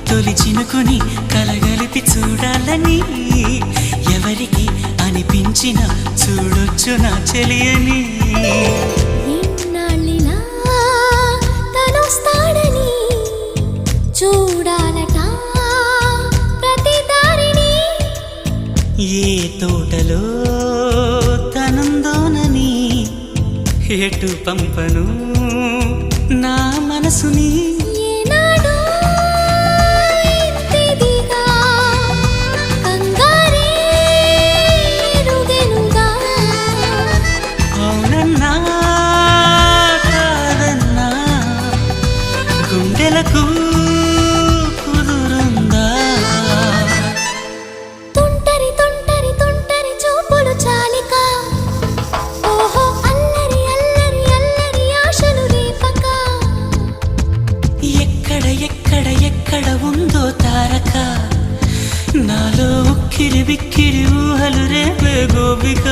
తొలి చినుకుని కలగలిపి చూడాలని ఎవరికి అనిపించిన చూడొచ్చు నా చెలియని ఇన్నాళ్ళిలా తనొస్తాడని చూడాలట ప్రతి దారిని ఏ తోటలో తనందోనని ఎటు పంపను నా మనసుని గుండెలకు కుదురుందా తుంటరి తుంటరి తుంటరి చూపులు చాలిక ఓహో అల్లరి అల్లరి అల్లరి ఆశలు రేపక ఎక్కడ ఎక్కడ ఎక్కడ ఉందో తారక నాలో ఉక్కిరి బిక్కిరి ఊహలు రేపే గోపిక